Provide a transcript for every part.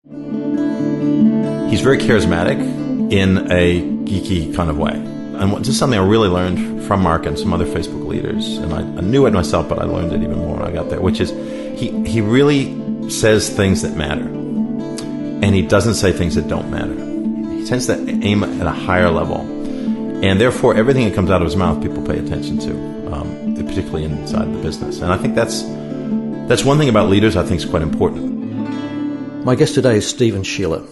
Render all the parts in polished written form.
He's very charismatic in a geeky kind of way. And this is something I really learned from Mark and some other Facebook leaders. And I knew it myself, but I learned it even more when I got there, which is he really says things that matter. And he doesn't say things that don't matter. He tends to aim at a higher level. And therefore, everything that comes out of his mouth, people pay attention to, particularly inside the business. And I think that's one thing about leaders I think is quite important. My guest today is Stephen Scheeler.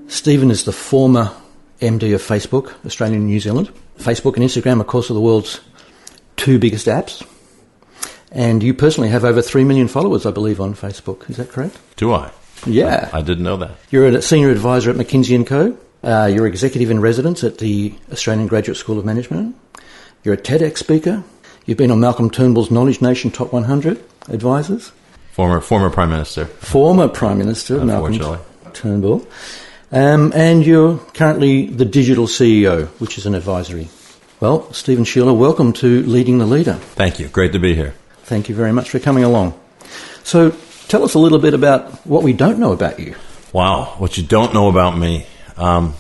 Stephen is the former MD of Facebook, Australia and New Zealand. Facebook and Instagram, of course, are the world's two biggest apps. And you personally have over 3 million followers, I believe, on Facebook. Is that correct? Do I? Yeah. I didn't know that. You're a senior advisor at McKinsey & Co. You're executive in residence at the Australian Graduate School of Management. You're a TEDx speaker. You've been on Malcolm Turnbull's Knowledge Nation Top 100 advisors. Former Prime Minister. Former Prime Minister, Malcolm Turnbull. And you're currently the digital CEO, which is an advisory. Well, Stephen Scheeler, welcome to Leading the Leader. Thank you. Great to be here. Thank you very much for coming along. So tell us a little bit about what we don't know about you. Wow, what you don't know about me. I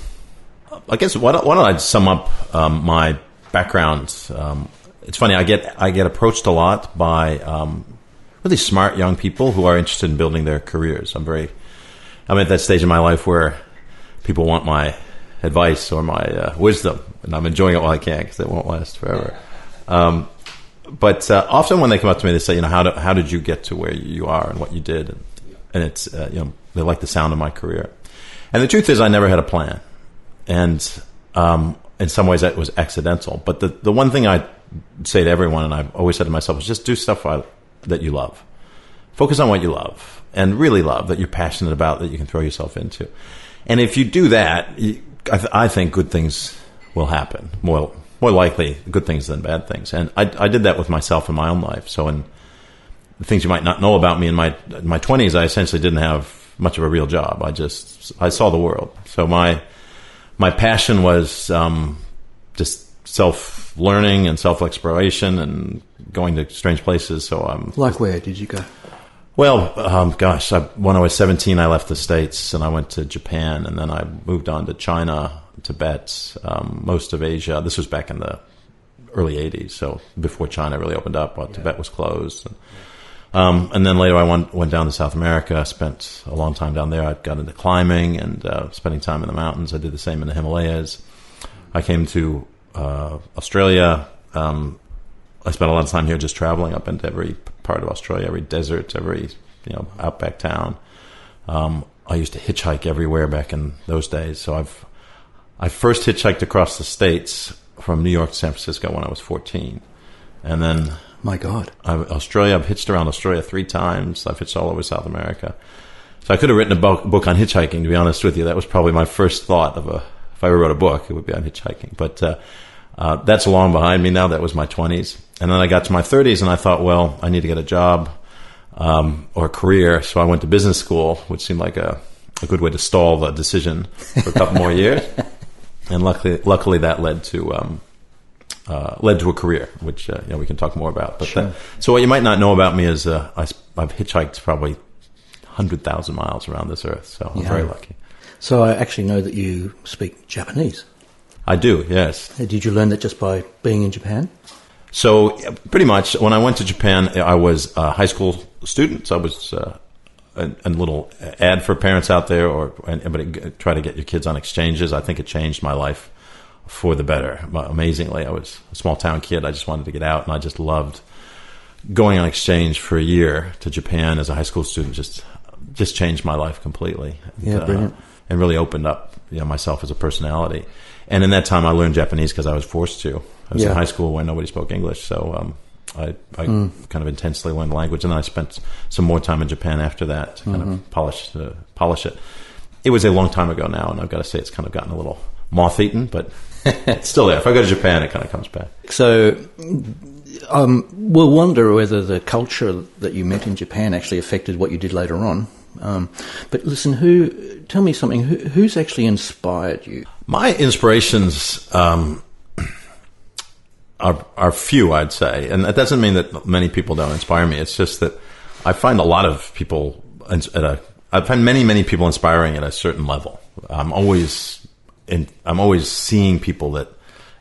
guess why don't I sum up my background? It's funny, I get approached a lot by really smart young people who are interested in building their careers. I'm at that stage in my life where people want my advice or my wisdom, and I'm enjoying it while I can because it won't last forever. But often when they come up to me, they say, how did you get to where you are and what you did? And it's, they like the sound of my career. And the truth is I never had a plan. And in some ways that was accidental. But the one thing I say to everyone, and I've always said to myself, is just do stuff that you love. Focus on what you love and really love, that you're passionate about, that you can throw yourself into. And if you do that, I think good things will happen. More likely good things than bad things. And I did that with myself in my own life. So in the things you might not know about me in my 20s, I essentially didn't have much of a real job. I saw the world. So my passion was just self-learning and self-exploration and going to strange places. So like where did you go? Well, when I was 17, I left the States and I went to Japan, and then I moved on to China, Tibet, most of Asia. This was back in the early 80s, so before China really opened up, Tibet was closed. And then later I went down to South America, spent a long time down there. I got into climbing and spending time in the mountains. I did the same in the Himalayas. I came to Australia. I spent a lot of time here just traveling up into every part of Australia, every desert, every outback town. I used to hitchhike everywhere back in those days. So I first hitchhiked across the States from New York to San Francisco when I was 14. And then... My God. I've hitched around Australia 3 times. I've hitched all over South America. So I could have written a book on hitchhiking, to be honest with you. That was probably my first thought if I ever wrote a book, it would be on hitchhiking. But that's long behind me now. That was my 20s. And then I got to my 30s and I thought, well, I need to get a job or a career. So I went to business school, which seemed like a good way to stall the decision for a couple more years. And luckily that led to a career, which we can talk more about. But sure. So what you might not know about me is I've hitchhiked probably 100,000 miles around this earth. So I'm very lucky. So I actually know that you speak Japanese. I do, yes. Did you learn that just by being in Japan? So pretty much when I went to Japan, I was a high school student. So I was a little ad for parents out there, or anybody try to get your kids on exchanges. I think it changed my life for the better. Amazingly, I was a small town kid. I just wanted to get out, and I just loved going on exchange for a year to Japan as a high school student. Just changed my life completely. Yeah, brilliant. And really opened up myself as a personality. And in that time, I learned Japanese because I was forced to. I was in high school when nobody spoke English, so I kind of intensely learned the language. And then I spent some more time in Japan after that to kind of polish it. It was a long time ago now, and I've got to say it's kind of gotten a little moth-eaten, but it's still there. If I go to Japan, it kind of comes back. So we'll wonder whether the culture that you met in Japan actually affected what you did later on. But listen, tell me something. Who's actually inspired you? My inspirations are few, I'd say. And that doesn't mean that many people don't inspire me. It's just that I find a lot of people at a I find many people inspiring at a certain level. I'm always seeing people that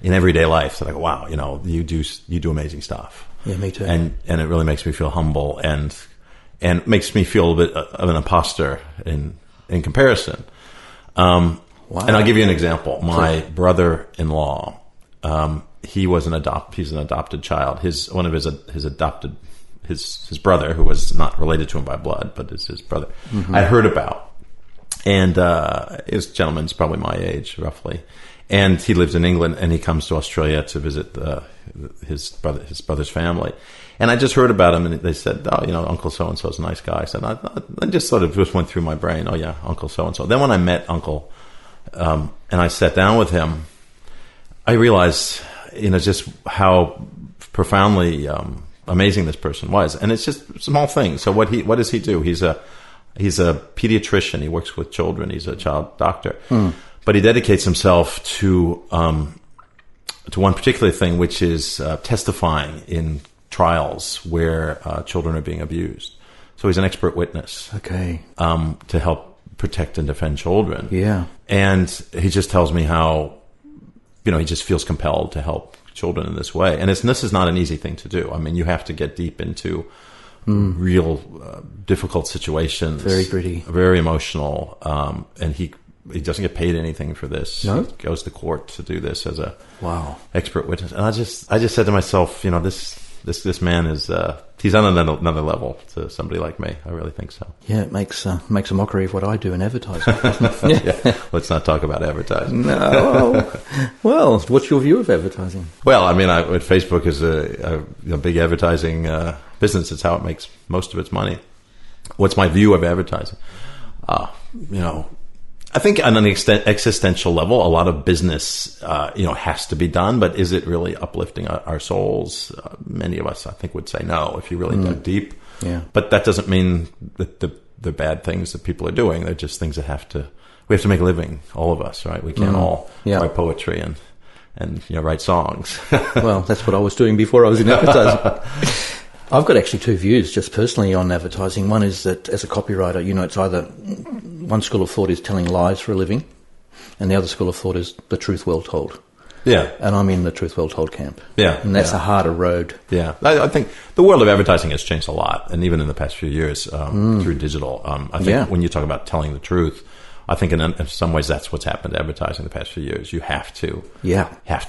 in everyday life that I go, wow, you do amazing stuff. Yeah, me too. And it really makes me feel humble and makes me feel a bit of an imposter in comparison. Wow. And I'll give you an example. My brother-in-law, he's an adopted child. His brother, who was not related to him by blood, but is his brother, I heard about. And this gentleman's probably my age, roughly. And he lives in England, and he comes to Australia to visit his brother's family. And I just heard about him, and they said, oh, Uncle so-and-so is a nice guy. I said, I just sort of just went through my brain, oh, yeah, Uncle so-and-so. Then when I met Uncle, and I sat down with him, I realized, just how profoundly amazing this person was. And it's just small things. So what does he do? He's a pediatrician. He works with children. He's a child doctor. But he dedicates himself to one particular thing, which is testifying in trials where children are being abused. So he's an expert witness. Okay. To help protect and defend children. Yeah. And he just tells me how, he just feels compelled to help children in this way. And this is not an easy thing to do. I mean, you have to get deep into real difficult situations. Very gritty. Very emotional. And he doesn't get paid anything for this. No? He goes to court to do this as a expert witness. And I just said to myself, this man is he's on another level to somebody like me. I really think so. Yeah, it makes a mockery of what I do in advertising. Yeah. Let's not talk about advertising. No. Well, what's your view of advertising? Well, I mean, Facebook is a big advertising business. It's how it makes most of its money. What's my view of advertising? I think on an existential level, a lot of business, has to be done, but is it really uplifting our souls? Many of us, I think, would say no if you really dug deep. Yeah. But that doesn't mean that the bad things that people are doing. They're just things that we have to make a living, all of us, right? We can't all write poetry and write songs. Well, that's what I was doing before I was in advertising. I've got actually two views, just personally, on advertising. One is that as a copywriter, it's either one school of thought is telling lies for a living, and the other school of thought is the truth well told. Yeah. And I'm in the truth well told camp. Yeah. And that's a harder road. Yeah. I think the world of advertising has changed a lot, and even in the past few years through digital. I think when you talk about telling the truth, I think in some ways that's what's happened to advertising the past few years. You have to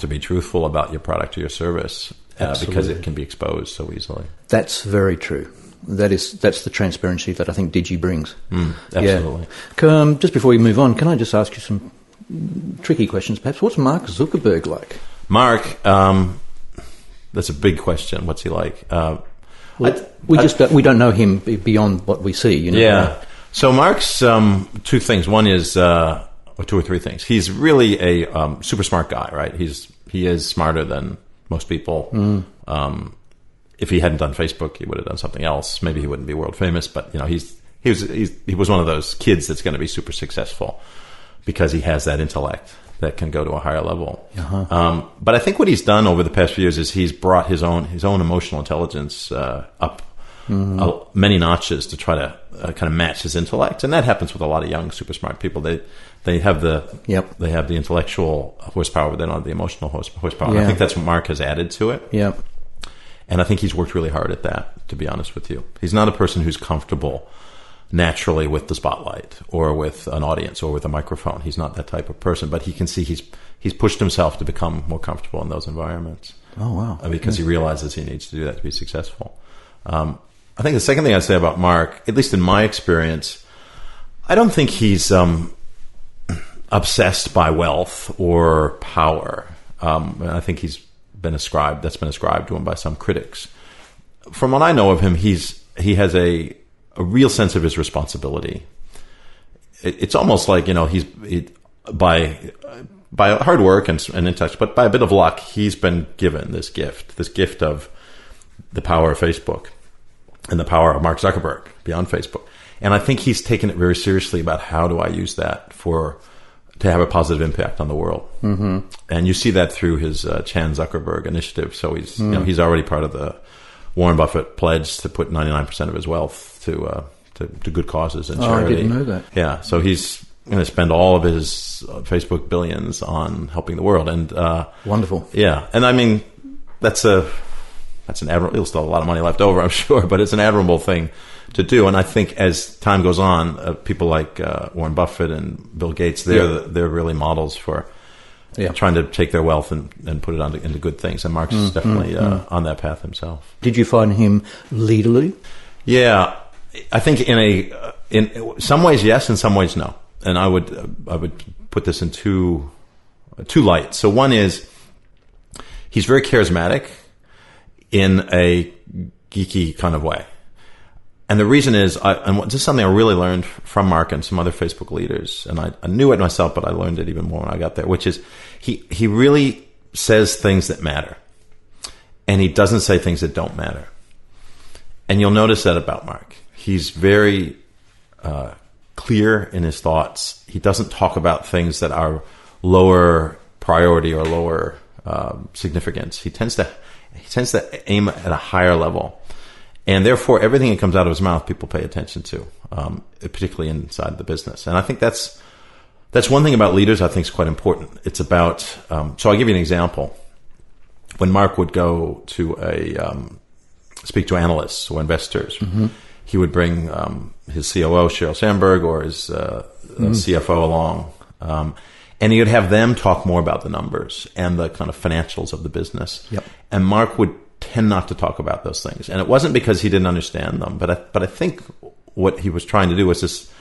be truthful about your product or your service. Because it can be exposed so easily. That's very true. That's the transparency that I think Digi brings. Absolutely. Yeah. Just before we move on, can I just ask you some tricky questions, perhaps? What's Mark Zuckerberg like? Mark, that's a big question. What's he like? We don't know him beyond what we see. Yeah. So Mark's two things. One is, or two or three things. He's really a super smart guy, right? He is smarter than most people. If he hadn't done Facebook, he would have done something else. Maybe he wouldn't be world famous, but he was one of those kids that's going to be super successful because he has that intellect that can go to a higher level. But I think what he's done over the past few years is he's brought his own emotional intelligence up many notches to try to kind of match his intellect, and that happens with a lot of young super smart people. They have the intellectual horsepower, but they don't have the emotional horsepower. Yeah. I think that's what Mark has added to it. Yeah. And I think he's worked really hard at that, to be honest with you. He's not a person who's comfortable naturally with the spotlight or with an audience or with a microphone. He's not that type of person, but he can see he's pushed himself to become more comfortable in those environments. Oh, wow. Because he realizes he needs to do that to be successful. I think the second thing I'd say about Mark, at least in my experience, I don't think he's obsessed by wealth or power. I think that's been ascribed to him by some critics. From what I know of him, he has a real sense of his responsibility. It's almost like by hard work and intellect, but by a bit of luck, he's been given this gift of the power of Facebook and the power of Mark Zuckerberg beyond Facebook. And I think he's taken it very seriously about how do I use that to have a positive impact on the world. Mm-hmm. And you see that through his Chan Zuckerberg initiative. So he's already part of the Warren Buffett pledge to put 99% of his wealth to to good causes and Oh, charity. I didn't know that. Yeah, so he's going to spend all of his Facebook billions on helping the world. And Wonderful. Yeah, and I mean, that's an admirable. He'll still have a lot of money left over, I'm sure, but it's an admirable thing to do. And I think as time goes on, people like Warren Buffett and Bill Gates, they're really models for trying to take their wealth and put it into good things. And Mark's definitely on that path himself. Did you find him leaderly? Yeah, I think in some ways yes, in some ways no. And I would put this in two lights. So one is he's very charismatic in a geeky kind of way. And the reason is, and this is something I really learned from Mark and some other Facebook leaders, and I knew it myself, but I learned it even more when I got there, which is he really says things that matter. And he doesn't say things that don't matter. And you'll notice that about Mark. He's very clear in his thoughts. He doesn't talk about things that are lower priority or lower significance. He tends to aim at a higher level. And therefore, everything that comes out of his mouth, people pay attention to, particularly inside the business. And I think that's one thing about leaders I think is quite important. It's about, so I'll give you an example. When Mark would go to speak to analysts or investors, he would bring his COO, Sheryl Sandberg, or his CFO along. And he would have them talk more about the numbers and the kind of financials of the business. Yep. And Mark would tend not to talk about those things. And it wasn't because he didn't understand them, but I think what he was trying to do was just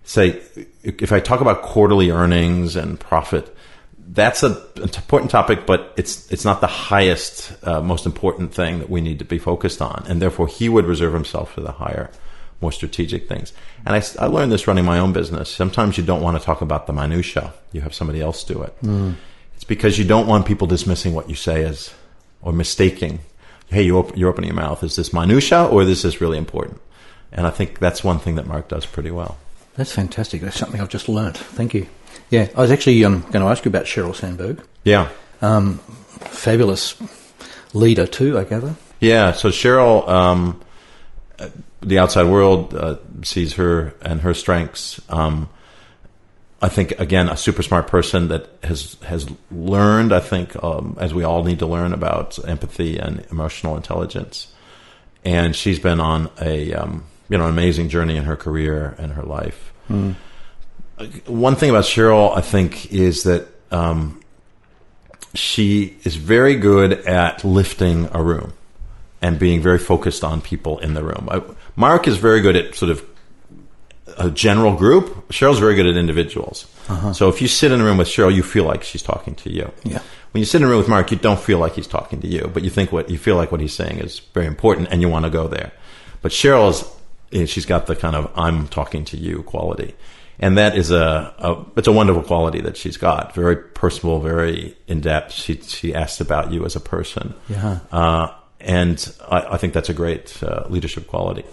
say, if I talk about quarterly earnings and profit, that's an important topic, but it's not the highest, most important thing that we need to be focused on. And therefore, he would reserve himself for the higher, more strategic things. And I learned this running my own business. Sometimes you don't want to talk about the minutia. You have somebody else do it. It's because you don't want people dismissing what you say as, or mistaking. Hey, you're opening your mouth. Is this minutia or is this really important? And I think that's one thing that Mark does pretty well. That's fantastic. That's something I've just learnt. Thank you. Yeah, I was actually going to ask you about Sheryl Sandberg. Yeah. Fabulous leader too, I gather. Yeah, so Sheryl, the outside world sees her and her strengths. I think, again, a super smart person that has learned, I think, as we all need to learn, about empathy and emotional intelligence. And she's been on an amazing journey in her career and her life. One thing about Sheryl, I think, is that she is very good at lifting a room and being very focused on people in the room. Mark is very good at sort of a general group. Cheryl's very good at individuals. So if you sit in a room with Sheryl, you feel like she's talking to you. Yeah. When you sit in a room with Mark, you don't feel like he's talking to you, but you feel like what he's saying is very important and you want to go there. But she's got the kind of I'm talking to you quality. And that is it's a wonderful quality that she's got. Very personal, very in-depth. She asks about you as a person. Yeah. And I think that's a great leadership quality.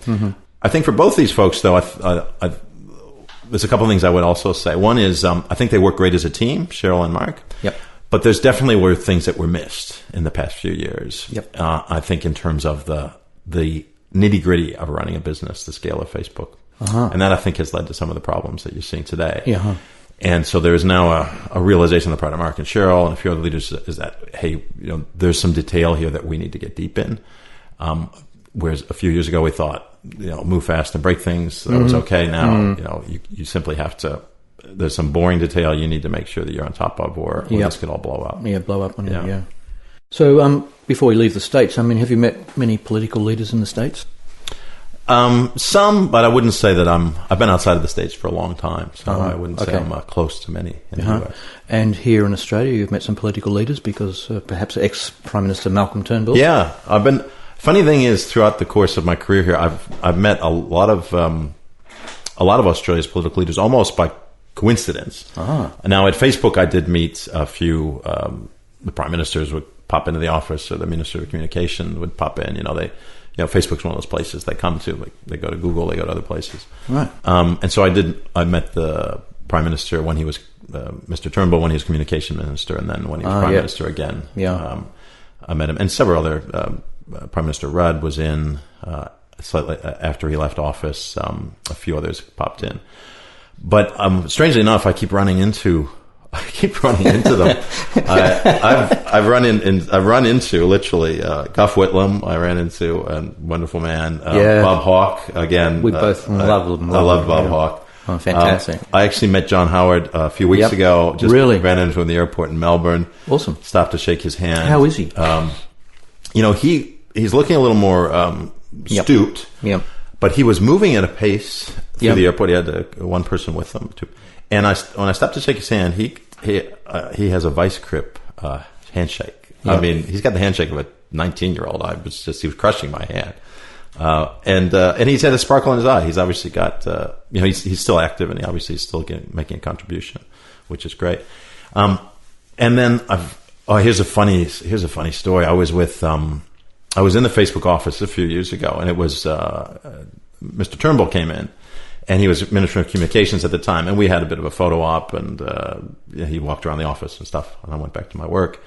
I think for both these folks, though, there's a couple of things I would also say. One is I think they work great as a team, Sheryl and Mark. Yep. But there's definitely were things that were missed in the past few years. Yep. I think in terms of the nitty-gritty of running a business, the scale of Facebook. And that, I think, has led to some of the problems that you're seeing today. Yeah. And so there is now a realization on the part of Mark and Sheryl and a few other leaders is that, hey, there's some detail here that we need to get deep in. Whereas a few years ago we thought, move fast and break things. That was okay. Now, you simply have to. There's some boring detail you need to make sure that you're on top of, or this could all blow up. Yeah, blow up on you. Yeah. So before we leave the States, have you met many political leaders in the States? Some, but I wouldn't say that I've been outside of the States for a long time, so I wouldn't say I'm close to many in the US. And here in Australia, you've met some political leaders because perhaps ex-Prime Minister Malcolm Turnbull? Yeah, funny thing is, throughout the course of my career here, I've met a lot of Australia's political leaders almost by coincidence. Now at Facebook, I did meet a few, the prime ministers would pop into the office, or the minister of communication would pop in, Facebook's one of those places they come to. Like they go to Google, they go to other places. Right. And so I met the Prime Minister when he was Mr. Turnbull, when he was Communication Minister, and then when he was Prime Minister again. Yeah. I met him, and several other. Prime Minister Rudd was in. slightly after he left office. A few others popped in, but strangely enough, I keep running into them. I've run into literally Gough Whitlam. I ran into a wonderful man, Bob Hawke. Again, we both love him. I love Bob Hawke. Oh, fantastic! I actually met John Howard a few weeks ago. Just really ran into him in the airport in Melbourne. Awesome. Stopped to shake his hand. How is he? He's looking a little more stooped. Yep. But he was moving at a pace through the airport. He had one person with him too. And when I stopped to shake his hand, he has a vice grip handshake. Yep. I mean, he's got the handshake of a 19-year-old. He was crushing my hand. And he's had a sparkle in his eye. He's obviously got, he's still active, and he obviously is still making a contribution, which is great. And then here's a funny story. I was in the Facebook office a few years ago, and it was Mr. Turnbull came in, and he was Minister of Communications at the time, and we had a bit of a photo op, and he walked around the office and stuff, and I went back to my work.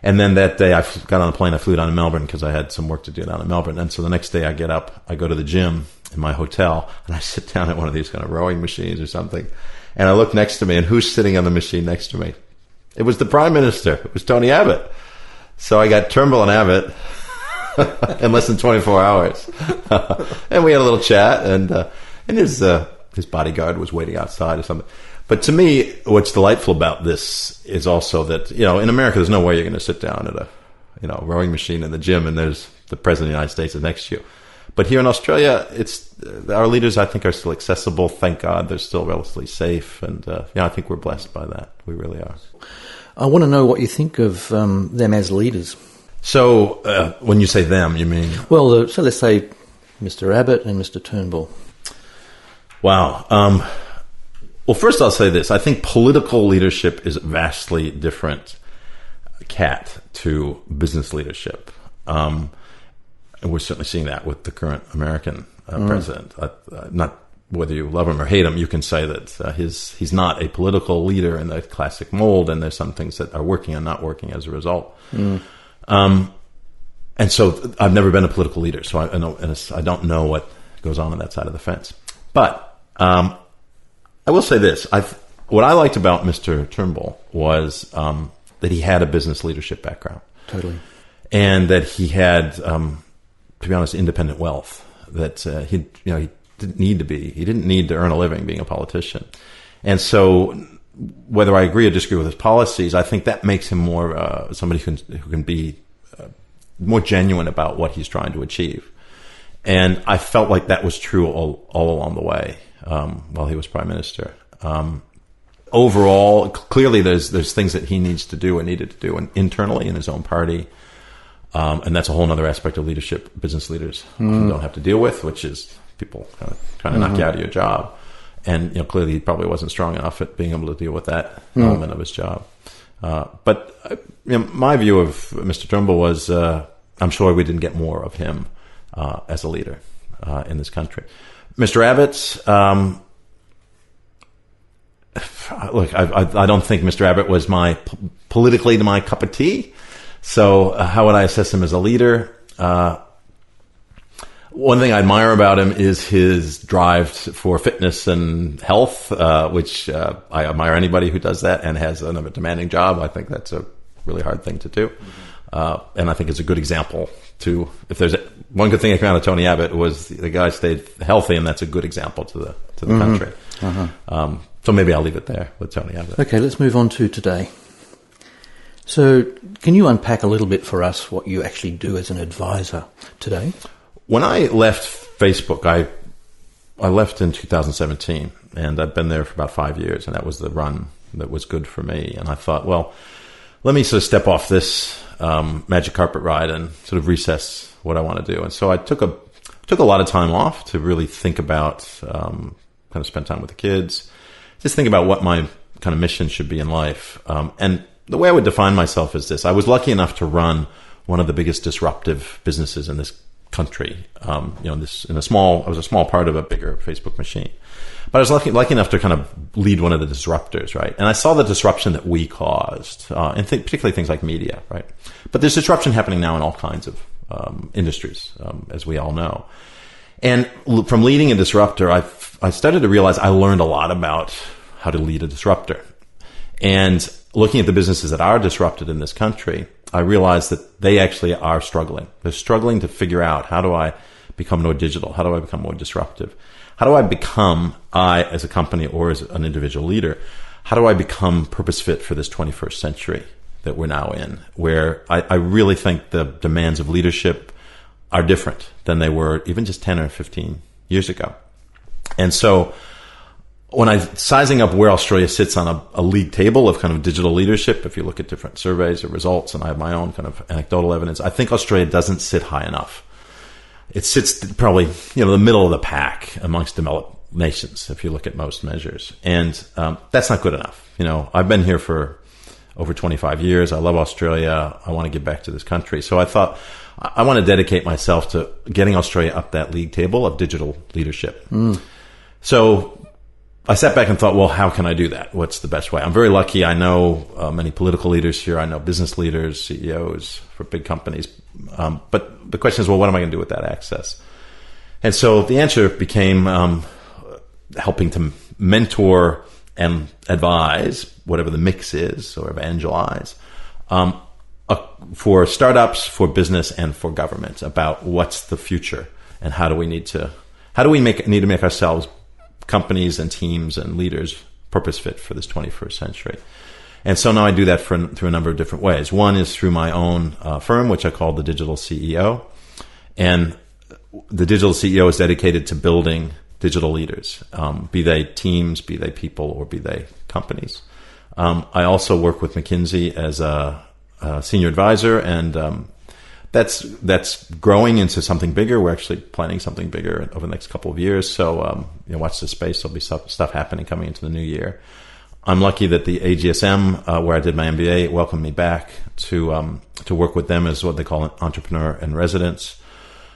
And then that day, I got on a plane. I flew down to Melbourne because I had some work to do down in Melbourne. And so the next day, I get up, I go to the gym in my hotel, and I sit down at one of these kind of rowing machines or something. And I look next to me, and who's sitting on the machine next to me? It was the Prime Minister. It was Tony Abbott. So I got Turnbull and Abbott in less than 24 hours. And we had a little chat, and his bodyguard was waiting outside or something. But to me, what's delightful about this is also that, in America, there's no way you're going to sit down at a rowing machine in the gym and there's the President of the United States is next to you. But here in Australia, our leaders, I think, are still accessible. Thank God they're still relatively safe. And, I think we're blessed by that. We really are. I want to know what you think of them as leaders. So when you say them, you mean? Well, so let's say Mr. Abbott and Mr. Turnbull. Wow. Well, first I'll say this. I think political leadership is a vastly different cat to business leadership. And we're certainly seeing that with the current American president. Not whether you love him or hate him, you can say that he's not a political leader in the classic mold, and there's some things that are working and not working as a result. And so I've never been a political leader, so I don't know what goes on that side of the fence. But I will say this. What I liked about Mr. Turnbull was that he had a business leadership background. Totally. And that he had, to be honest, independent wealth. That he didn't need to earn a living being a politician. And so whether I agree or disagree with his policies, I think that makes him more somebody who can be more genuine about what he's trying to achieve. And I felt like that was true all along the way. While he was Prime Minister. Overall, clearly there's things that he needs to do and needed to do internally in his own party. And that's a whole other aspect of leadership business leaders often don't have to deal with, which is people kind of trying to knock you out of your job. And clearly he probably wasn't strong enough at being able to deal with that element of his job. But my view of Mr. Turnbull was I'm sure we didn't get more of him as a leader in this country. Mr. Abbott, look, I don't think Mr. Abbott was politically my cup of tea. So how would I assess him as a leader? One thing I admire about him is his drive for fitness and health, which I admire anybody who does that and has a demanding job. I think that's a really hard thing to do. And I think it's a good example if there's one good thing I came out of Tony Abbott was the guy stayed healthy, and that's a good example to the country. So maybe I'll leave it there with Tony Abbott. Okay, let's move on to today. So can you unpack a little bit for us what you actually do as an advisor today? When I left Facebook, I left in 2017, and I've been there for about 5 years, and that was the run that was good for me. And I thought, well, let me sort of step off this magic carpet ride and sort of recess what I want to do. And so I took a lot of time off to really think about, kind of spend time with the kids, just think about what my kind of mission should be in life. And the way I would define myself is this. I was lucky enough to run one of the biggest disruptive businesses in this country. I was a small part of a bigger Facebook machine. But I was lucky enough to kind of lead one of the disruptors, right? And I saw the disruption that we caused, and particularly things like media, right? But there's disruption happening now in all kinds of industries, as we all know. And from leading a disruptor, I started to realize I learned a lot about how to lead a disruptor. And looking at the businesses that are disrupted in this country, I realized that they actually are struggling. They're struggling to figure out, how do I become more digital? How do I become more disruptive? How do I become, as a company or as an individual leader, how do I become purpose fit for this 21st century that we're now in, where I really think the demands of leadership are different than they were even just 10 or 15 years ago. And so when sizing up where Australia sits on a league table of kind of digital leadership, if you look at different surveys or results, and I have my own kind of anecdotal evidence, I think Australia doesn't sit high enough. It sits probably, the middle of the pack amongst developed nations, if you look at most measures. And that's not good enough. I've been here for over 25 years. I love Australia. I want to give back to this country. So I thought I want to dedicate myself to getting Australia up that league table of digital leadership. So I sat back and thought, well, how can I do that? What's the best way? I'm very lucky. I know many political leaders here. I know business leaders, CEOs for big companies. But the question is, well, what am I going to do with that access? And so the answer became helping to mentor and advise, whatever the mix is, or evangelize, for startups, for business, and for government about what's the future and how do we need to make ourselves, companies and teams and leaders, purpose fit for this 21st century. And so now I do that through a number of different ways. One is through my own firm, which I call the Digital CEO. And the Digital CEO is dedicated to building digital leaders, be they teams, be they people, or be they companies. I also work with McKinsey as a senior advisor, and that's growing into something bigger. We're actually planning something bigger over the next couple of years. So, watch this space. There'll be stuff happening coming into the new year. I'm lucky that the AGSM, where I did my MBA, welcomed me back to work with them as what they call an entrepreneur in residence.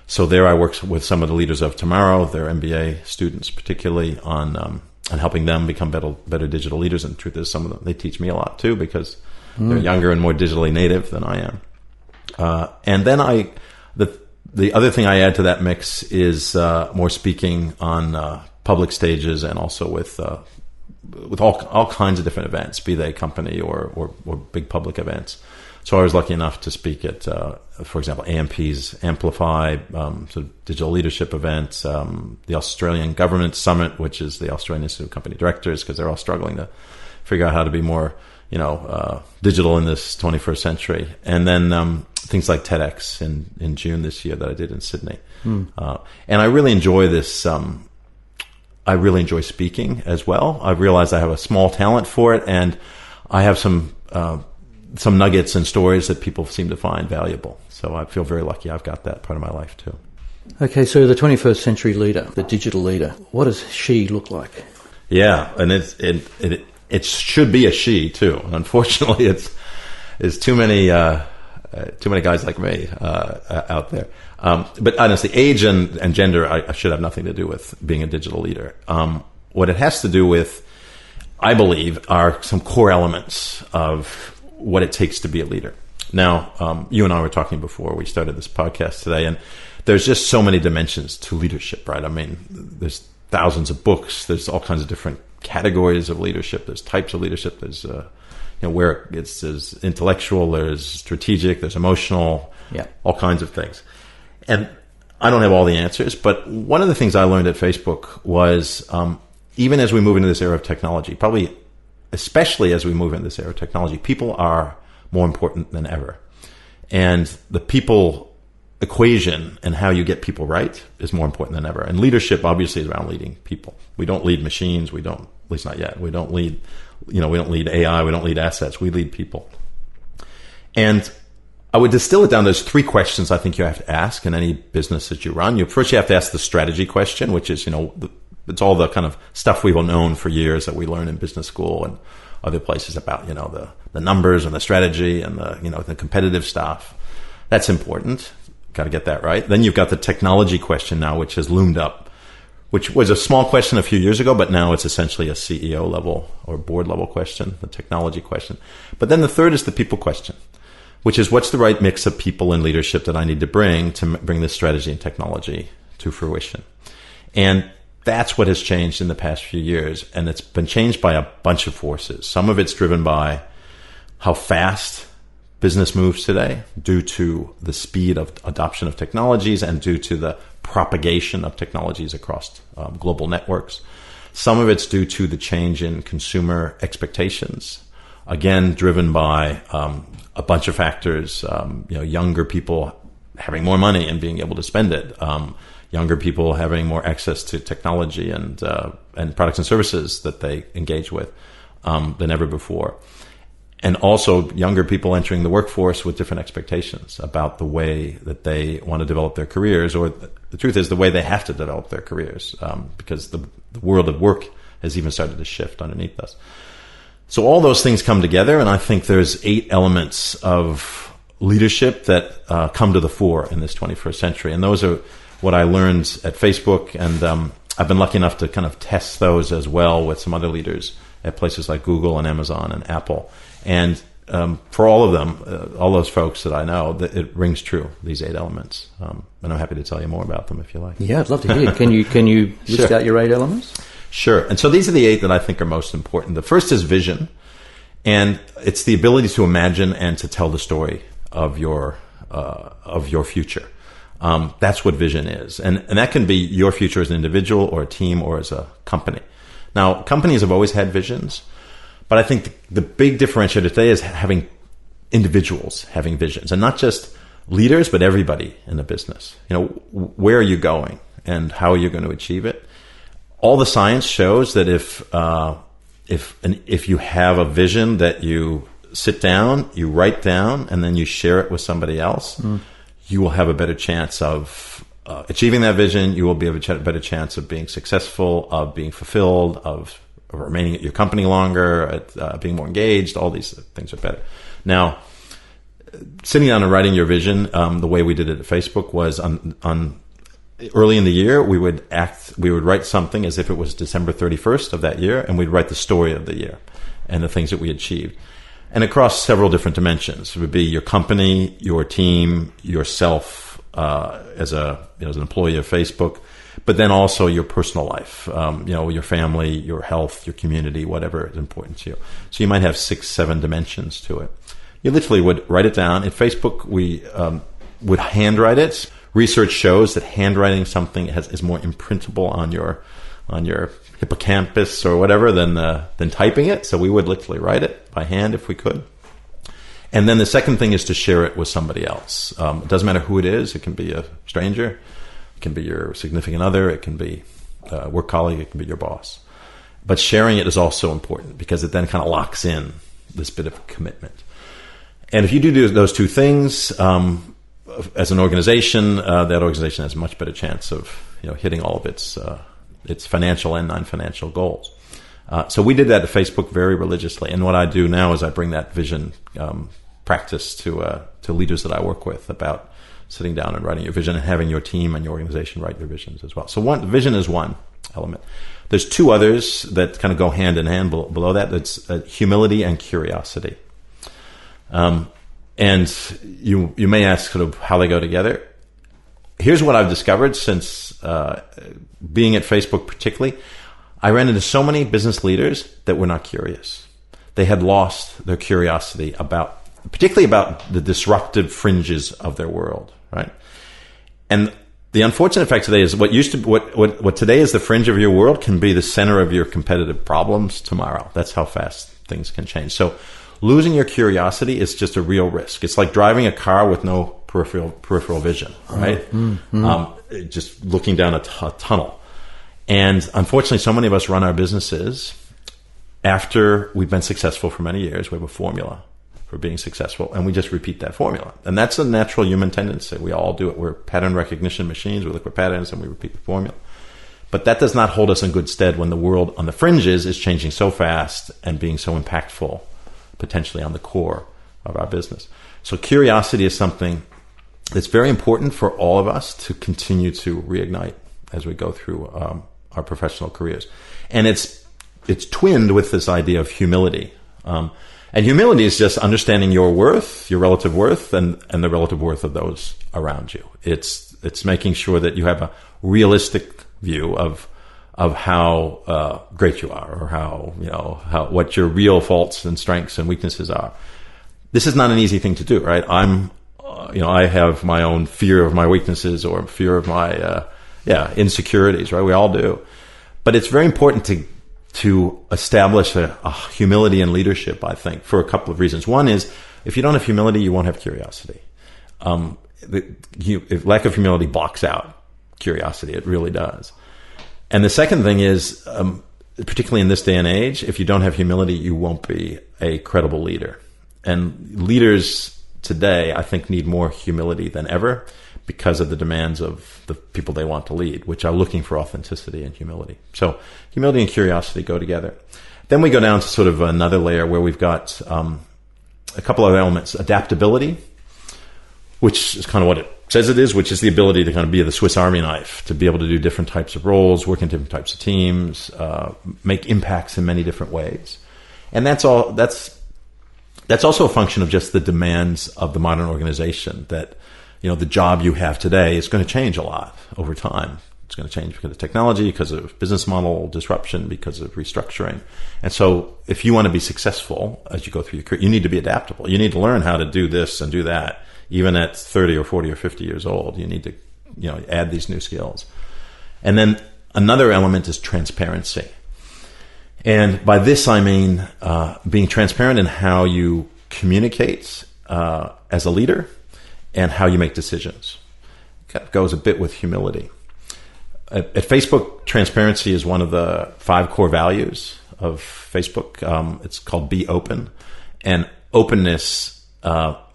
So there I work with some of the leaders of tomorrow, their MBA students, particularly on helping them become better digital leaders. And the truth is, some of them, they teach me a lot too, because they're younger and more digitally native than I am. And then the other thing I add to that mix is more speaking on public stages, and also with all kinds of different events, be they company or big public events. So I was lucky enough to speak at, for example, AMP's Amplify, sort of digital leadership event, the Australian Government Summit, which is the Australian Institute of Company Directors, because they're all struggling to figure out how to be more, digital in this 21st century. And then things like TEDx in June this year that I did in Sydney. And I really enjoy this. I really enjoy speaking as well. I've realized I have a small talent for it, and I have some nuggets and stories that people seem to find valuable. So I feel very lucky I've got that part of my life too. Okay, so the 21st century leader, the digital leader, what does she look like? Yeah, and it should be a she too. Unfortunately, it's too many guys like me out there. But honestly, age and gender I should have nothing to do with being a digital leader. What it has to do with, I believe, are some core elements of what it takes to be a leader. Now, you and I were talking before we started this podcast today, and there's just so many dimensions to leadership, right? I mean, there's thousands of books. There's all kinds of different categories of leadership. There's types of leadership. There's where there's intellectual, there's strategic, there's emotional, all kinds of things. And I don't have all the answers, but one of the things I learned at Facebook was even as we move into this era of technology, probably especially as we move into this era of technology, people are more important than ever. And the people equation and how you get people right is more important than ever. And leadership obviously is around leading people. We don't lead machines. We don't, at least not yet. We don't lead, we don't lead AI. We don't lead assets. We lead people. And I would distill it down. There's three questions I think you have to ask in any business that you run. First, you have to ask the strategy question, which is, it's all the kind of stuff we've all known for years that we learn in business school and other places about, the numbers and the strategy and the competitive stuff. That's important. Got to get that right. Then you've got the technology question now, which has loomed up, which was a small question a few years ago, but now it's essentially a CEO level or board level question, the technology question. But then the third is the people question, which is what's the right mix of people and leadership that I need to bring this strategy and technology to fruition. And that's what has changed in the past few years. And it's been changed by a bunch of forces. Some of it's driven by how fast business moves today due to the speed of adoption of technologies and due to the propagation of technologies across global networks. Some of it's due to the change in consumer expectations, again, driven by a bunch of factors, younger people having more money and being able to spend it, younger people having more access to technology and products and services that they engage with than ever before. And also younger people entering the workforce with different expectations about the way that they want to develop their careers, or the truth is the way they have to develop their careers, because the world of work has even started to shift underneath us. So all those things come together, and I think there's 8 elements of leadership that come to the fore in this 21st century. And those are what I learned at Facebook, and I've been lucky enough to kind of test those as well with some other leaders at places like Google and Amazon and Apple. And for all of them, all those folks that I know, it rings true, these 8 elements. And I'm happy to tell you more about them if you like. Yeah, I'd love to hear. Can you list out your 8 elements? Sure. And so these are the 8 that I think are most important. The first is vision. And it's the ability to imagine and to tell the story of your future. That's what vision is. And that can be your future as an individual or a team or as a company. Now, companies have always had visions, but I think the big differentiator today is having individuals having visions, and not just leaders, but everybody in the business. Where are you going and how are you going to achieve it? All the science shows that if you have a vision that you sit down, you write down, and then you share it with somebody else, you will have a better chance of achieving that vision. You will be a better chance of being successful, of being fulfilled, of remaining at your company longer, being more engaged. All these things are better. Now, sitting down and writing your vision, the way we did it at Facebook was on early in the year, we would write something as if it was December 31st of that year, and we'd write the story of the year and the things that we achieved. And across several different dimensions. It would be your company, your team, yourself as an employee of Facebook, but then also your personal life, your family, your health, your community, whatever is important to you. So you might have 6, 7 dimensions to it. You literally would write it down. At Facebook, we would handwrite it. Research shows that handwriting something is more imprintable on your hippocampus or whatever than typing it. So we would literally write it by hand if we could. And then the second thing is to share it with somebody else. It doesn't matter who it is. It can be a stranger. It can be your significant other. It can be a work colleague. It can be your boss. But sharing it is also important because it then kind of locks in this bit of commitment. And if you do those 2 things, as an organization, that organization has a much better chance of hitting all of its financial and non-financial goals. So we did that at Facebook very religiously. And what I do now is I bring that vision practice to leaders that I work with about sitting down and writing your vision and having your team and your organization write your visions as well. So vision is one element. There's 2 others that kind of go hand in hand below that. That's humility and curiosity. And you may ask sort of how they go together. Here's what I've discovered since being at Facebook particularly. I ran into so many business leaders that were not curious. They had lost their curiosity particularly about the disruptive fringes of their world, right? And the unfortunate fact today is what today is the fringe of your world can be the center of your competitive problems tomorrow. That's how fast things can change. So losing your curiosity is just a real risk. It's like driving a car with no peripheral vision, right? Just looking down a tunnel. And unfortunately, so many of us run our businesses after we've been successful for many years. We have a formula for being successful, and we just repeat that formula. And that's a natural human tendency. We all do it. We're pattern recognition machines. We look for patterns, and we repeat the formula. But that does not hold us in good stead when the world on the fringes is changing so fast and being so impactful, potentially on the core of our business. So curiosity is something that's very important for all of us to continue to reignite as we go through our professional careers. And it's twinned with this idea of humility. And humility is just understanding your worth, your relative worth, and the relative worth of those around you. It's making sure that you have a realistic view of how great you are, or how what your real faults and strengths and weaknesses are. This is not an easy thing to do, right? I have my own fear of my weaknesses or fear of my insecurities, right? We all do. But it's very important to establish a humility in leadership, I think, for a couple of reasons. One is, if you don't have humility, you won't have curiosity. Lack of humility blocks out curiosity. It really does. And the second thing is, particularly in this day and age, if you don't have humility, you won't be a credible leader. And leaders today, I think, need more humility than ever because of the demands of the people they want to lead, which are looking for authenticity and humility. So humility and curiosity go together. Then we go down to sort of another layer where we've got a couple of elements. Adaptability, which is kind of what it says it is, which is the ability to kind of be the Swiss Army knife, to be able to do different types of roles, work in different types of teams, make impacts in many different ways. And that's also a function of just the demands of the modern organization, that, the job you have today is going to change a lot over time. It's going to change because of technology, because of business model disruption, because of restructuring. And so if you want to be successful as you go through your career, you need to be adaptable. You need to learn how to do this and do that. Even at 30 or 40 or 50 years old, you need to, add these new skills. And then another element is transparency. And by this, I mean being transparent in how you communicate as a leader and how you make decisions. It goes a bit with humility. At Facebook, transparency is one of the 5 core values of Facebook. It's called Be Open. And openness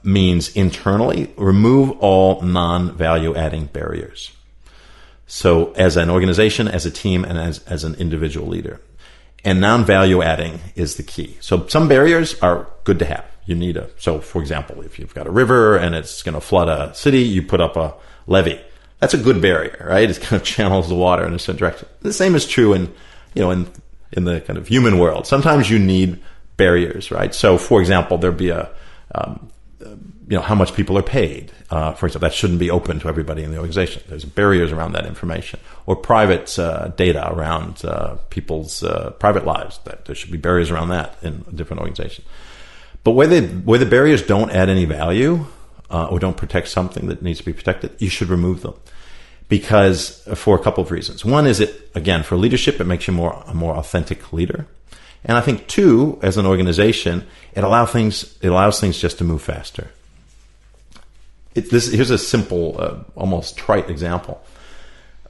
means internally remove all non-value adding barriers. So as an organization, as a team, and as an individual leader. And non-value adding is the key. So some barriers are good to have. So for example, if you've got a river and it's going to flood a city, you put up a levee. That's a good barrier, right? It kind of channels the water in a certain direction. The same is true in the kind of human world. Sometimes you need barriers, right? So for example, there'd be how much people are paid. For example, that shouldn't be open to everybody in the organization. There's barriers around that information. Or private data around people's private lives. That there should be barriers around that in a different organization. But where the barriers don't add any value or don't protect something that needs to be protected, you should remove them. Because for a couple of reasons. One is for leadership, it makes you a more authentic leader. And I think 2, as an organization, it allows things just to move faster. Here's a simple, almost trite example.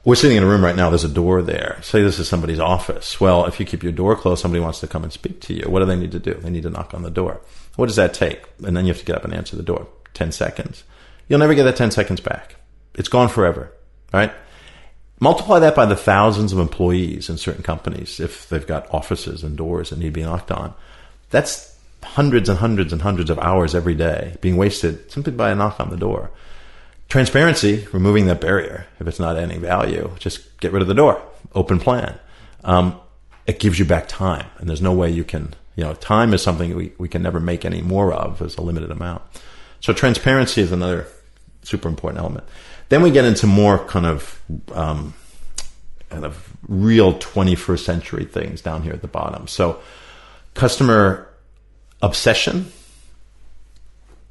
We're sitting in a room right now. There's a door there. Say this is somebody's office. Well, if you keep your door closed, somebody wants to come and speak to you. What do they need to do? They need to knock on the door. What does that take? And then you have to get up and answer the door. 10 seconds. You'll never get that 10 seconds back. It's gone forever, right? Multiply that by the thousands of employees in certain companies, if they've got offices and doors that need to be knocked on. That's hundreds and hundreds and hundreds of hours every day being wasted simply by a knock on the door. Transparency, removing that barrier, if it's not adding value, just get rid of the door. Open plan. It gives you back time, and there's no way you can, time is something we can never make any more of as a limited amount. So transparency is another super important element. Then we get into more kind of real 21st century things down here at the bottom. So customer obsession.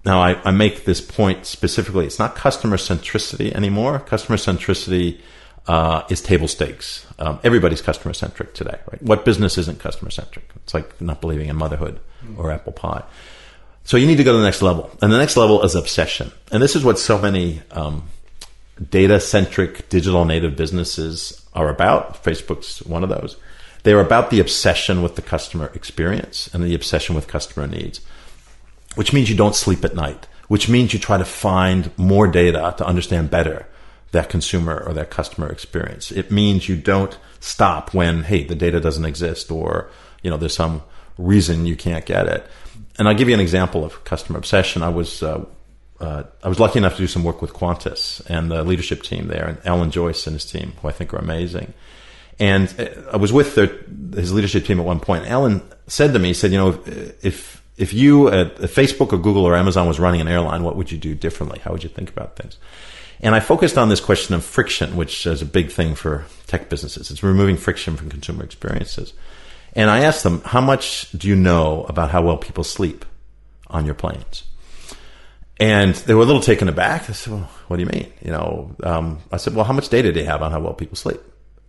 Now, I make this point specifically. It's not customer centricity anymore. Customer centricity is table stakes. Everybody's customer centric today, right? What business isn't customer centric? It's like not believing in motherhood or apple pie. So you need to go to the next level. And the next level is obsession. And this is what so many data-centric digital native businesses are about. Facebook's one of those. They're about the obsession with the customer experience and the obsession with customer needs, which means you don't sleep at night, which means you try to find more data to understand better that consumer or that customer experience. It means you don't stop when, hey, the data doesn't exist or, there's some reason you can't get it. And I'll give you an example of customer obsession. I was lucky enough to do some work with Qantas and the leadership team there, and Alan Joyce and his team, who I think are amazing. And I was with his leadership team at one point. Alan said to me, he said, if you at Facebook or Google or Amazon was running an airline, what would you do differently? How would you think about things? And I focused on this question of friction, which is a big thing for tech businesses. It's removing friction from consumer experiences. And I asked them, how much do you know about how well people sleep on your planes? And they were a little taken aback. They said, well, what do you mean? I said, well, how much data do you have on how well people sleep?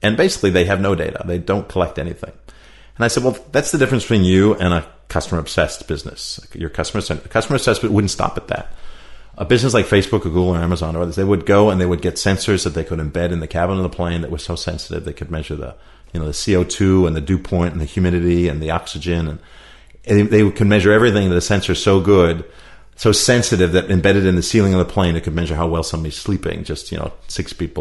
And basically, they have no data. They don't collect anything. And I said, well, that's the difference between you and a customer-obsessed business. Your customer-obsessed but wouldn't stop at that. A business like Facebook or Google or Amazon or others, they would go and they would get sensors that they could embed in the cabin of the plane that were so sensitive they could measure the CO2 and the dew point and the humidity and the oxygen. And they could measure everything that the sensor so good, so sensitive that embedded in the ceiling of the plane, it could measure how well somebody's sleeping just, 6 feet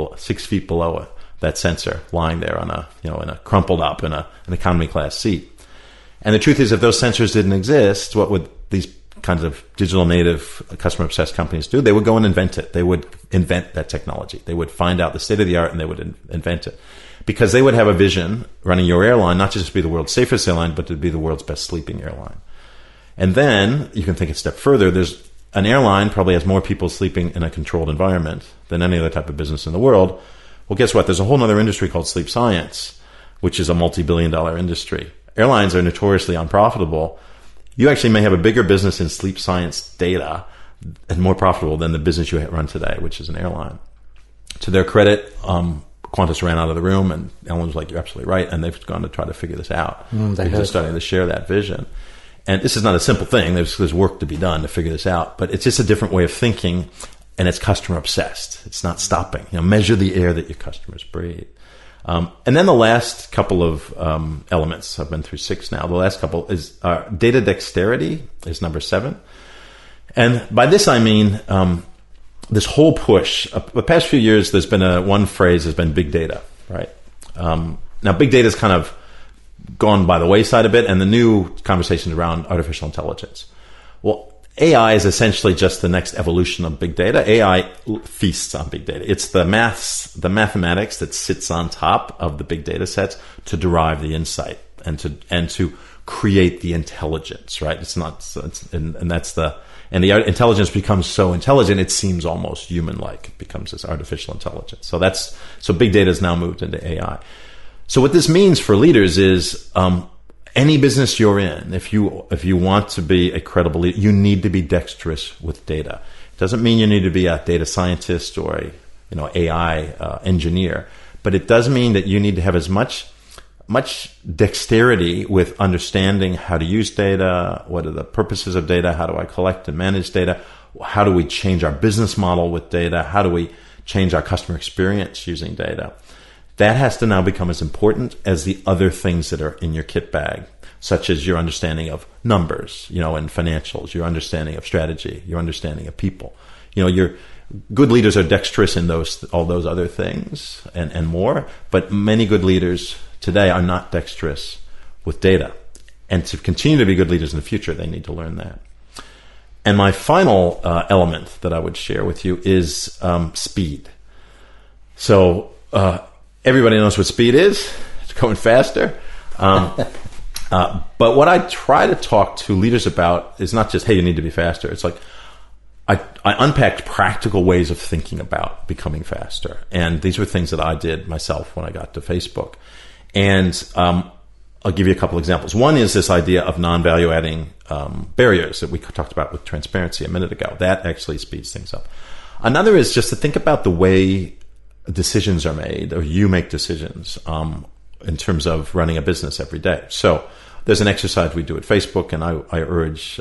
below that sensor lying there on in a crumpled up in an economy class seat. And the truth is, if those sensors didn't exist, what would these kinds of digital native customer obsessed companies do? They would go and invent it. They would invent that technology. They would find out the state of the art and they would invent it, because they would have a vision running your airline, not just to be the world's safest airline, but to be the world's best sleeping airline. And then you can think a step further. There's an airline probably has more people sleeping in a controlled environment than any other type of business in the world. Well, guess what? There's a whole other industry called sleep science, which is a multi-billion-dollar industry. Airlines are notoriously unprofitable. You actually may have a bigger business in sleep science data and more profitable than the business you run today, which is an airline. To their credit, Qantas ran out of the room, and Ellen was like, you're absolutely right, and they've gone to try to figure this out. They're just starting to share that vision. And this is not a simple thing. There's work to be done to figure this out, but it's just a different way of thinking, and it's customer obsessed. It's not stopping. Measure the air that your customers breathe. And then the last couple of elements, I've been through 6 now. The last couple is data dexterity is number 7. And by this I mean this whole push. The past few years, there's been one phrase has been big data, right? Now, big data is kind of gone by the wayside a bit, and the new conversations around artificial intelligence. Well, AI is essentially just the next evolution of big data. AI feasts on big data. It's the mathematics that sits on top of the big data sets to derive the insight and to create the intelligence, right? And the intelligence becomes so intelligent it seems almost human-like. It becomes this artificial intelligence. So big data has now moved into AI. So what this means for leaders is any business you're in, if you want to be a credible leader, you need to be dexterous with data. It doesn't mean you need to be a data scientist or a AI engineer, but it does mean that you need to have as much dexterity with understanding how to use data, what are the purposes of data, how do I collect and manage data, how do we change our business model with data, how do we change our customer experience using data. That has to now become as important as the other things that are in your kit bag, such as your understanding of numbers, and financials, your understanding of strategy, your understanding of people. Your good leaders are dexterous in all those other things and more, but many good leaders today are not dexterous with data. And to continue to be good leaders in the future, they need to learn that. And my final element that I would share with you is speed. So everybody knows what speed is. It's going faster. But what I try to talk to leaders about is not just, hey, you need to be faster. It's like I unpacked practical ways of thinking about becoming faster. And these were things that I did myself when I got to Facebook. And I'll give you a couple examples. One is this idea of non-value adding barriers that we talked about with transparency a minute ago. That actually speeds things up. Another is just to think about the way decisions are made, or you make decisions in terms of running a business every day. So there's an exercise we do at Facebook, and I urge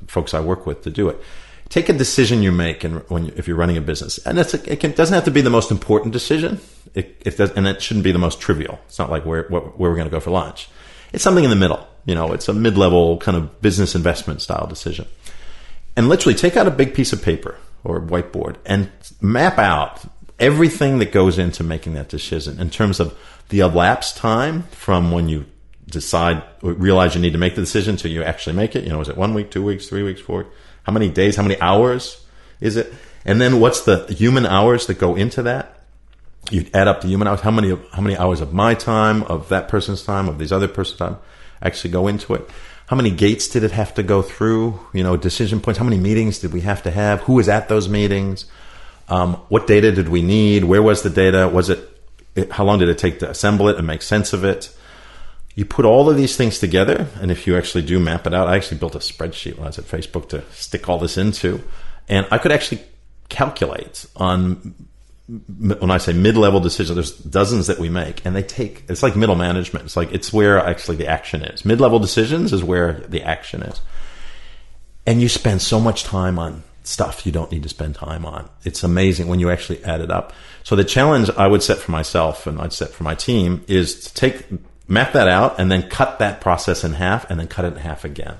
folks I work with to do it. Take a decision you make if you're running a business, and it doesn't have to be the most important decision. And it shouldn't be the most trivial. It's not like where we're going to go for lunch. It's something in the middle. It's a mid-level kind of business investment style decision. And literally take out a big piece of paper or whiteboard and map out everything that goes into making that decision in terms of the elapsed time from when you decide or realize you need to make the decision till you actually make it. Is it 1 week, 2 weeks, 3 weeks, 4 weeks? How many days, how many hours is it? And then what's the human hours that go into that? You add up the human hours. How many hours of my time, of that person's time, of these other person's time actually go into it? How many gates did it have to go through? Decision points. How many meetings did we have to have? Who was at those meetings? What data did we need? Where was the data? How long did it take to assemble it and make sense of it? You put all of these things together, and if you actually do map it out, I actually built a spreadsheet when I was at Facebook to stick all this into, and I could actually calculate on, when I say mid-level decisions, there's dozens that we make, and it's like middle management. It's where actually the action is. Mid-level decisions is where the action is. And you spend so much time on stuff you don't need to spend time on. It's amazing when you actually add it up. So the challenge I would set for myself and I'd set for my team is to map that out and then cut that process in half and then cut it in half again.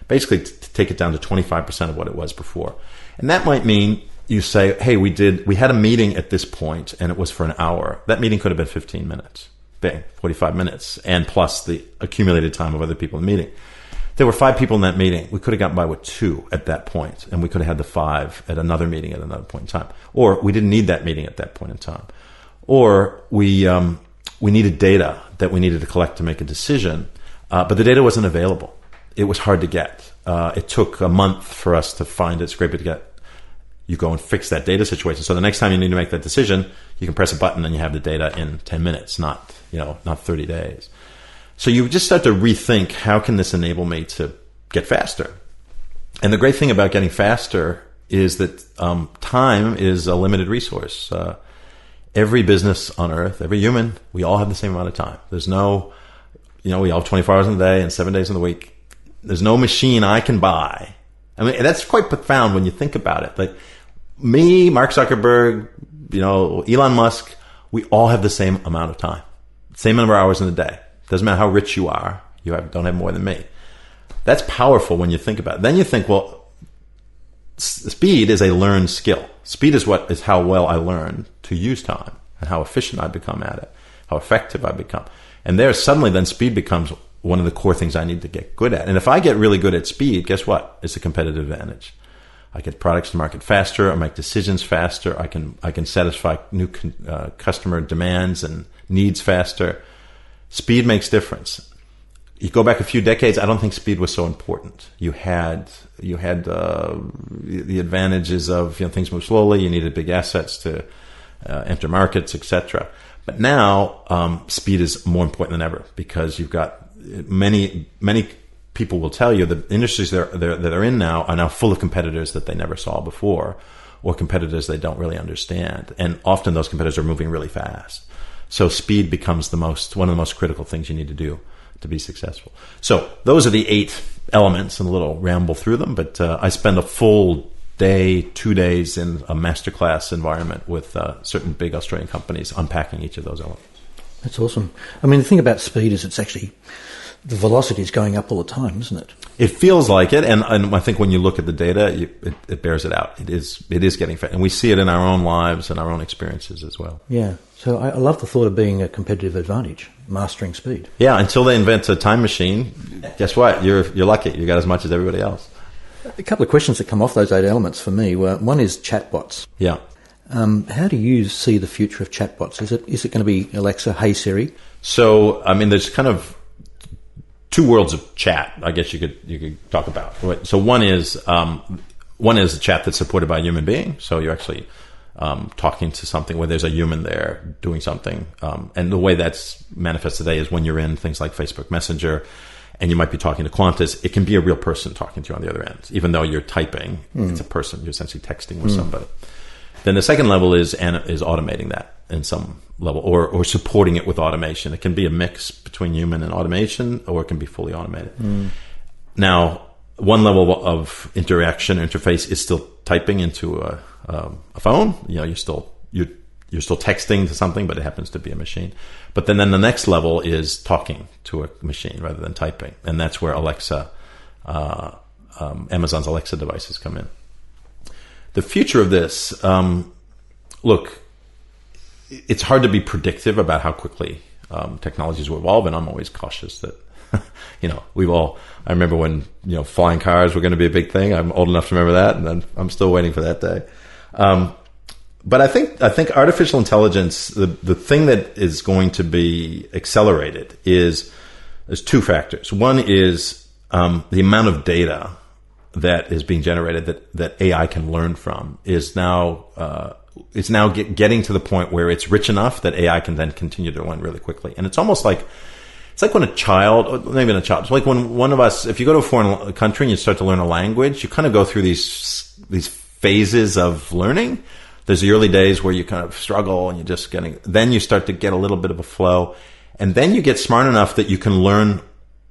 Basically to take it down to 25% of what it was before. And that might mean you say, hey, we had a meeting at this point and it was for an hour. That meeting could have been 15 minutes. Bang, 45 minutes. And plus the accumulated time of other people in the meeting. There were 5 people in that meeting. We could have gotten by with 2 at that point, and we could have had the 5 at another meeting at another point in time. Or we didn't need that meeting at that point in time. Or we needed data that we needed to collect to make a decision, but the data wasn't available. It was hard to get. It took a month for us to find it, scrape it to get. You go and fix that data situation. So the next time you need to make that decision, you can press a button and you have the data in 10 minutes, not 30 days. So you just start to rethink, how can this enable me to get faster? And the great thing about getting faster is that time is a limited resource. Every business on earth, every human, we all have the same amount of time. There's no, we all have 24 hours in the day and 7 days in the week. There's no machine I can buy. I mean, that's quite profound when you think about it. Like me, Mark Zuckerberg, Elon Musk, we all have the same amount of time, same number of hours in the day. Doesn't matter how rich you are, don't have more than me. That's powerful when you think about it. Then you think, well, speed is a learned skill. Speed is how well I learn to use time and how efficient I become at it, how effective I become. And then speed becomes one of the core things I need to get good at. And if I get really good at speed, guess what? It's a competitive advantage. I get products to market faster. I make decisions faster. I can satisfy new customer demands and needs faster. Speed makes difference. You go back a few decades, I don't think speed was so important. You had the advantages of things move slowly. You needed big assets to enter markets, etc. But now speed is more important than ever because you've got many people will tell you the industries that they're in now are now full of competitors that they never saw before, or competitors they don't really understand, and often those competitors are moving really fast. So speed becomes one of the most critical things you need to do to be successful. So those are the 8 elements, and a little ramble through them, but I spend a full day, 2 days in a masterclass environment with certain big Australian companies unpacking each of those elements. That's awesome. I mean, the thing about speed is it's actually, the velocity is going up all the time, isn't it? It feels like it, and I think when you look at the data, it bears it out. It is getting fast, and we see it in our own lives and our own experiences as well. Yeah. So I love the thought of being a competitive advantage, mastering speed. Yeah, until they invent a time machine, guess what? You're lucky. You got as much as everybody else. A couple of questions that come off those 8 elements for me were, one is chatbots. Yeah. How do you see the future of chatbots? Is it going to be Alexa, hey Siri? So, I mean, there's kind of 2 worlds of chat, I guess you could talk about. So one is a chat that's supported by a human being. So you're actually talking to something where there's a human there doing something. And the way that's manifested today is when you're in things like Facebook Messenger and you might be talking to Qantas, it can be a real person talking to you on the other end. Even though you're typing, it's a person. You're essentially texting with somebody. Then the second level is automating that in some level, or supporting it with automation. It can be a mix between human and automation, or it can be fully automated. Now, one level of interface is still typing into a phone. You're still texting to something, but it happens to be a machine. But then the next level is talking to a machine rather than typing, and that's where Alexa, Amazon's Alexa devices come in. The future of this, look, it's hard to be predictive about how quickly technologies will evolve, and I'm always cautious that, I remember when, flying cars were going to be a big thing. I'm old enough to remember that, and I'm still waiting for that day. But I think artificial intelligence, the thing that is going to be accelerated there's 2 factors. One is the amount of data that is being generated that AI can learn from is now it's now getting to the point where it's rich enough that AI can then continue to learn really quickly. And it's almost like, it's like when a child, or not even a child, it's like when one of us, if you go to a foreign country and you start to learn a language, you kind of go through these phases of learning. There's the early days where you kind of struggle and then you start to get a little bit of a flow. And then you get smart enough that you can learn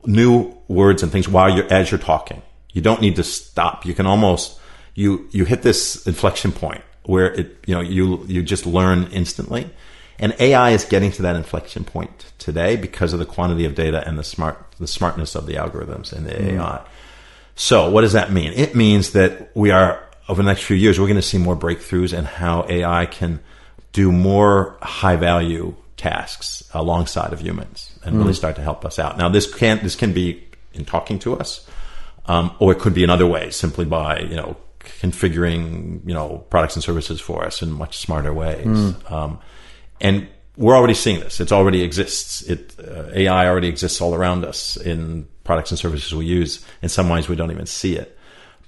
new words and things as you're talking. You don't need to stop. You can almost, you hit this inflection point where you just learn instantly. And AI is getting to that inflection point today because of the quantity of data and the smartness of the algorithms and the AI. So what does that mean? It means that over the next few years, we're going to see more breakthroughs in how AI can do more high value tasks alongside of humans and really start to help us out. Now, this can be in talking to us, or it could be in other ways, simply by, configuring, products and services for us in much smarter ways. And we're already seeing this. It already exists. AI already exists all around us in products and services we use. In some ways, we don't even see it.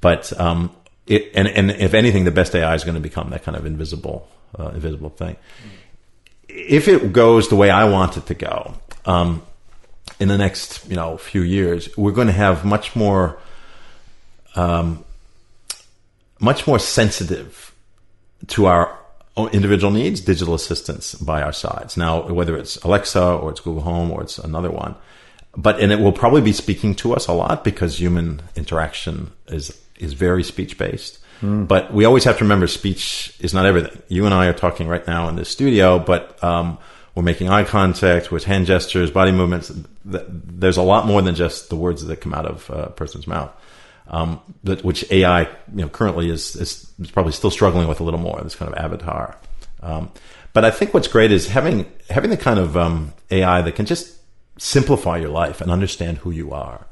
But and if anything, the best AI is going to become that kind of invisible thing. If it goes the way I want it to go, in the next few years, we're going to have much more sensitive to our own individual needs, digital assistants by our sides. Now, whether it's Alexa or it's Google Home or it's another one, and it will probably be speaking to us a lot because human interaction is very speech based. But we always have to remember speech is not everything. You and I are talking right now in this studio, but we're making eye contact with hand gestures, body movements. There's a lot more than just the words that come out of a person's mouth. Which AI, currently is probably still struggling with a little more, this kind of avatar. But I think what's great is having the kind of AI that can just simplify your life and understand who you are.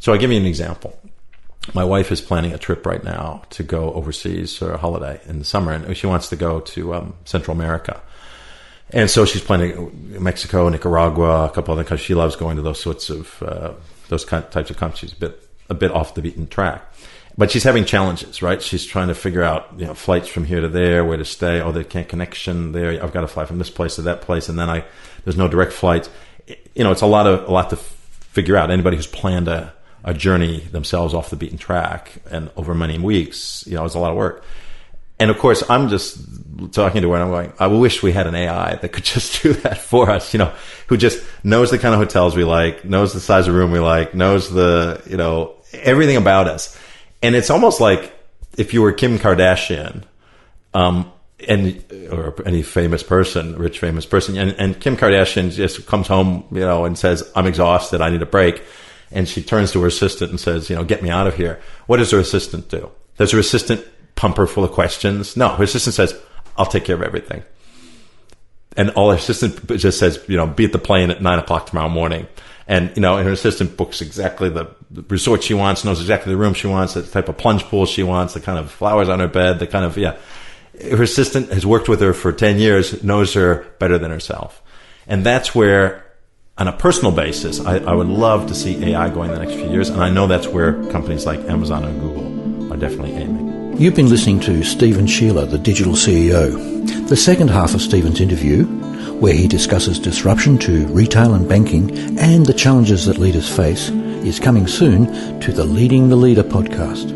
So I'll give you an example. My wife is planning a trip right now to go overseas for a holiday in the summer, and she wants to go to Central America. And so she's planning Mexico, Nicaragua, a couple other countries. She loves going to those sorts of types of countries. A bit off the beaten track, but she's having challenges, right? She's trying to figure out, flights from here to there, where to stay. Oh, there can't connection there. I've got to fly from this place to that place, and then there's no direct flights. It's a lot to figure out. Anybody who's planned a journey themselves off the beaten track and over many weeks, it's a lot of work. And of course, I'm just talking to her and I'm going, I wish we had an AI that could just do that for us, who just knows the kind of hotels we like, knows the size of room we like, knows everything about us. And it's almost like if you were Kim Kardashian, or any famous person, rich famous person, and Kim Kardashian just comes home, and says, I'm exhausted, I need a break. And she turns to her assistant and says, get me out of here. What does her assistant do? Does her assistant pump her full of questions? No, her assistant says, I'll take care of everything. And all her assistant just says, be at the plane at 9:00 tomorrow morning. And, and her assistant books exactly the resort she wants, knows exactly the room she wants, the type of plunge pool she wants, the kind of flowers on her bed, the kind of, Her assistant has worked with her for 10 years, knows her better than herself. And that's where, on a personal basis, I would love to see AI going in the next few years. And I know that's where companies like Amazon and Google are definitely aiming. You've been listening to Stephen Scheeler, the digital CEO. The second half of Stephen's interview, where he discusses disruption to retail and banking and the challenges that leaders face, is coming soon to the Leading the Leader podcast.